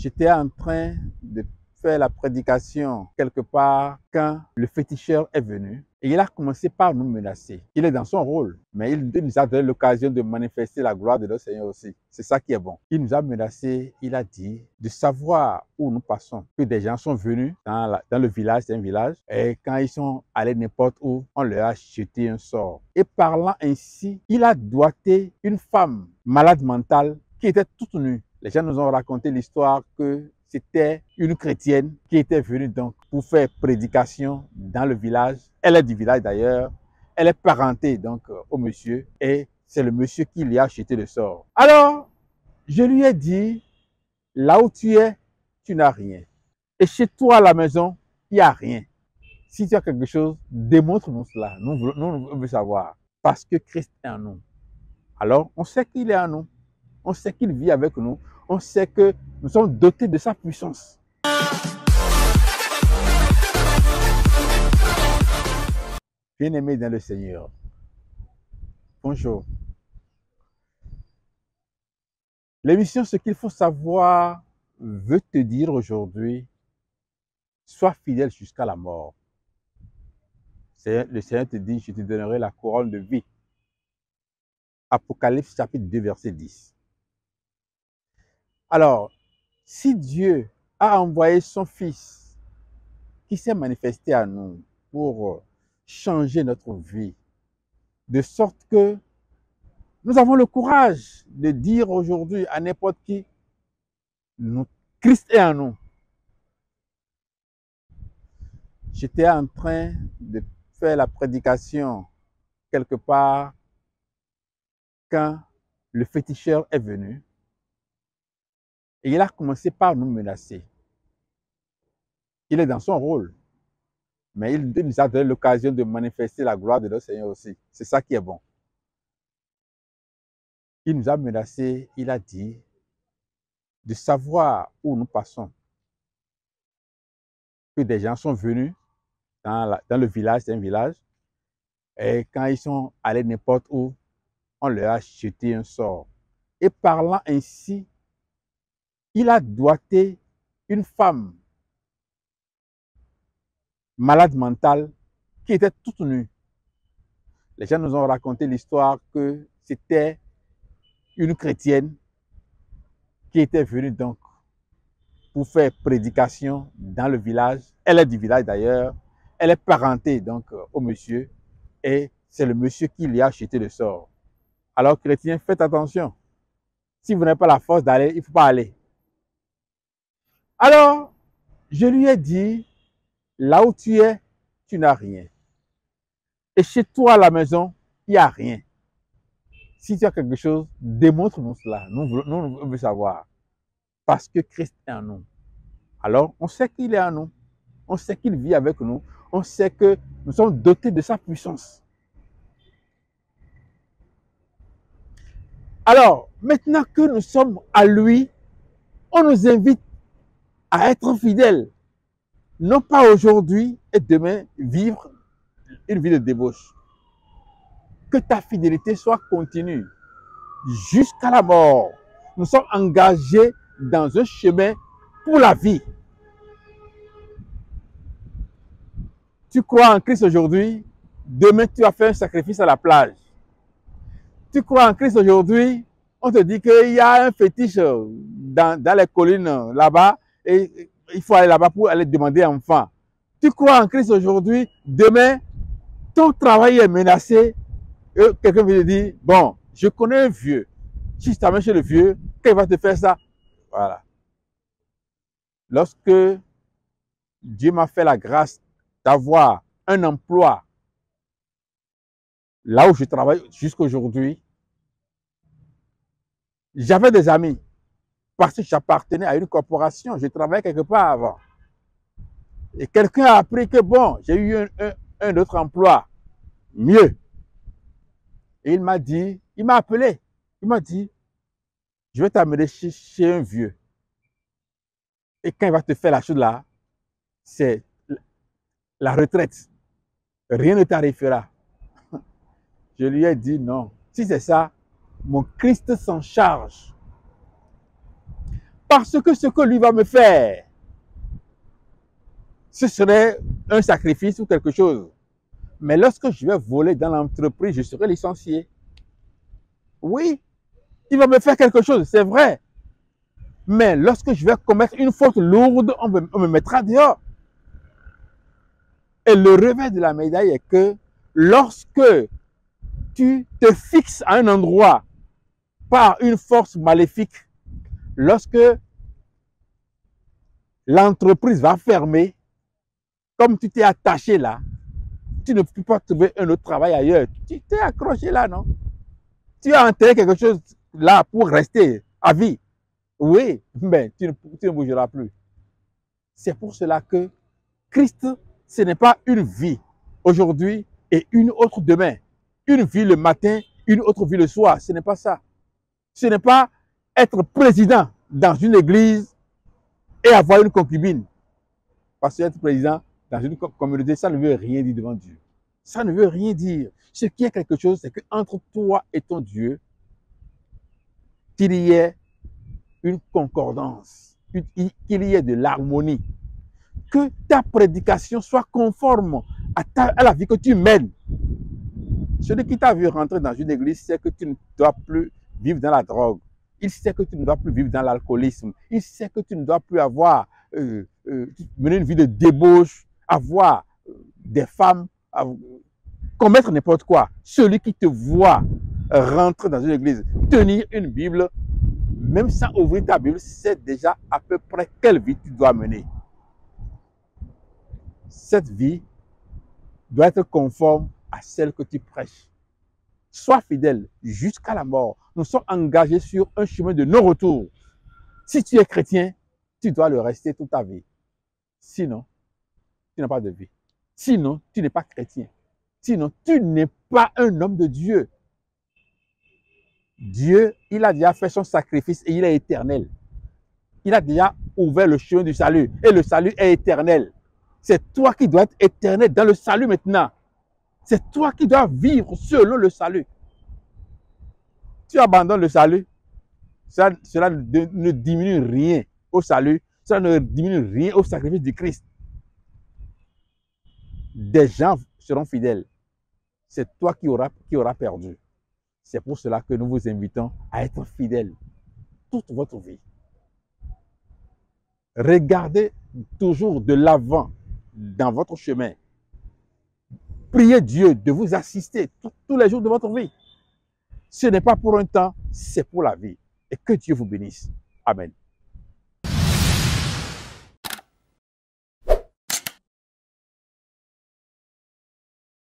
J'étais en train de faire la prédication quelque part quand le féticheur est venu et il a commencé par nous menacer. Il est dans son rôle, mais il nous a donné l'occasion de manifester la gloire de notre Seigneur aussi. C'est ça qui est bon. Il nous a menacé, il a dit de savoir où nous passons. Que des gens sont venus dans le village, c'est un village, et quand ils sont allés n'importe où, on leur a jeté un sort. Et parlant ainsi, il a doigté une femme malade mentale qui était toute nue. Les gens nous ont raconté l'histoire que c'était une chrétienne qui était venue donc pour faire prédication dans le village. Elle est du village d'ailleurs. Elle est parentée donc au monsieur et c'est le monsieur qui lui a acheté le sort. Alors, je lui ai dit, là où tu es, tu n'as rien. Et chez toi à la maison, il n'y a rien. Si tu as quelque chose, démontre-nous cela. Nous voulons savoir. Parce que Christ est en nous. Alors, on sait qu'il est en nous. On sait qu'il vit avec nous. On sait que nous sommes dotés de sa puissance. Bien-aimé dans le Seigneur, bonjour. L'émission Ce qu'il faut savoir veut te dire aujourd'hui, sois fidèle jusqu'à la mort. Le Seigneur te dit, je te donnerai la couronne de vie. Apocalypse chapitre 2, verset 10. Alors, si Dieu a envoyé son Fils qui s'est manifesté à nous pour changer notre vie, de sorte que nous avons le courage de dire aujourd'hui à n'importe qui, Christ est en nous. J'étais en train de faire la prédication quelque part quand le féticheur est venu et il a commencé par nous menacer. Il est dans son rôle, mais il nous a donné l'occasion de manifester la gloire de notre Seigneur aussi. C'est ça qui est bon. Il nous a menacé, il a dit de savoir où nous passons. Que des gens sont venus dans le village, c'est un village, et quand ils sont allés n'importe où, on leur a jeté un sort. Et parlant ainsi, il a doigté une femme malade mentale qui était toute nue. Les gens nous ont raconté l'histoire que c'était une chrétienne qui était venue donc pour faire prédication dans le village. Elle est du village d'ailleurs. Elle est parentée donc au monsieur et c'est le monsieur qui lui a acheté le sort. Alors chrétiens, faites attention. Si vous n'avez pas la force d'aller, il ne faut pas aller. Alors, je lui ai dit, là où tu es, tu n'as rien. Et chez toi à la maison, il n'y a rien. Si tu as quelque chose, démontre-nous cela. Nous voulons savoir. Parce que Christ est en nous. Alors, on sait qu'il est en nous. On sait qu'il vit avec nous. On sait que nous sommes dotés de sa puissance. Alors, maintenant que nous sommes à lui, on nous invite à être fidèles. Non pas aujourd'hui et demain vivre une vie de débauche. Que ta fidélité soit continue jusqu'à la mort. Nous sommes engagés dans un chemin pour la vie. Tu crois en Christ aujourd'hui, demain tu vas faire un sacrifice à la plage. Tu crois en Christ aujourd'hui, on te dit qu'il y a un fétiche dans les collines là-bas et il faut aller là-bas pour aller demander un enfant. Tu crois en Christ aujourd'hui, demain ton travail est menacé et quelqu'un vient te dire, bon, je connais un vieux. Si je t'amène chez le vieux, quand il va te faire ça, voilà. Lorsque Dieu m'a fait la grâce d'avoir un emploi là où je travaille jusqu'à aujourd'hui, j'avais des amis parce que j'appartenais à une corporation, je travaillais quelque part avant. Et quelqu'un a appris que bon, j'ai eu un autre emploi mieux. Et il m'a dit, il m'a appelé, il m'a dit, je vais t'amener chez un vieux. Et quand il va te faire la chose là, c'est la retraite. Rien ne t'arrivera. Je lui ai dit non. Si c'est ça, mon Christ s'en charge. Parce que ce que lui va me faire, ce serait un sacrifice ou quelque chose. Mais lorsque je vais voler dans l'entreprise, je serai licencié. Oui, il va me faire quelque chose, c'est vrai. Mais lorsque je vais commettre une faute lourde, on me mettra dehors. Et le revers de la médaille est que lorsque tu te fixes à un endroit par une force maléfique, lorsque l'entreprise va fermer, comme tu t'es attaché là, tu ne peux pas trouver un autre travail ailleurs. Tu t'es accroché là, non? Tu as enterré quelque chose là pour rester à vie. Oui, mais tu ne bougeras plus. C'est pour cela que Christ, ce n'est pas une vie aujourd'hui et une autre demain. Une vie le matin, une autre vie le soir. Ce n'est pas ça. Ce n'est pas être président dans une église et avoir une concubine. Parce que être président dans une communauté, ça ne veut rien dire devant Dieu. Ça ne veut rien dire. Ce qui est quelque chose, c'est qu'entre toi et ton Dieu, qu'il y ait une concordance, qu'il y ait de l'harmonie. Que ta prédication soit conforme à la vie que tu mènes. Celui qui t'a vu rentrer dans une église sait que tu ne dois plus vivre dans la drogue. Il sait que tu ne dois plus vivre dans l'alcoolisme. Il sait que tu ne dois plus avoir mener une vie de débauche, avoir des femmes, commettre n'importe quoi. Celui qui te voit rentrer dans une église, tenir une Bible, même sans ouvrir ta Bible, sait déjà à peu près quelle vie tu dois mener. Cette vie doit être conforme à celle que tu prêches. Sois fidèle jusqu'à la mort. Nous sommes engagés sur un chemin de non-retour. Si tu es chrétien, tu dois le rester toute ta vie. Sinon, tu n'as pas de vie. Sinon, tu n'es pas chrétien. Sinon, tu n'es pas un homme de Dieu. Dieu, il a déjà fait son sacrifice et il est éternel. Il a déjà ouvert le chemin du salut. Et le salut est éternel. C'est toi qui dois être éternel dans le salut maintenant. C'est toi qui dois vivre selon le salut. Tu abandonnes le salut, cela ne diminue rien au salut, cela ne diminue rien au sacrifice du Christ. Des gens seront fidèles. C'est toi qui auras perdu. C'est pour cela que nous vous invitons à être fidèles toute votre vie. Regardez toujours de l'avant dans votre chemin. Priez Dieu de vous assister tous les jours de votre vie. Ce n'est pas pour un temps, c'est pour la vie. Et que Dieu vous bénisse. Amen.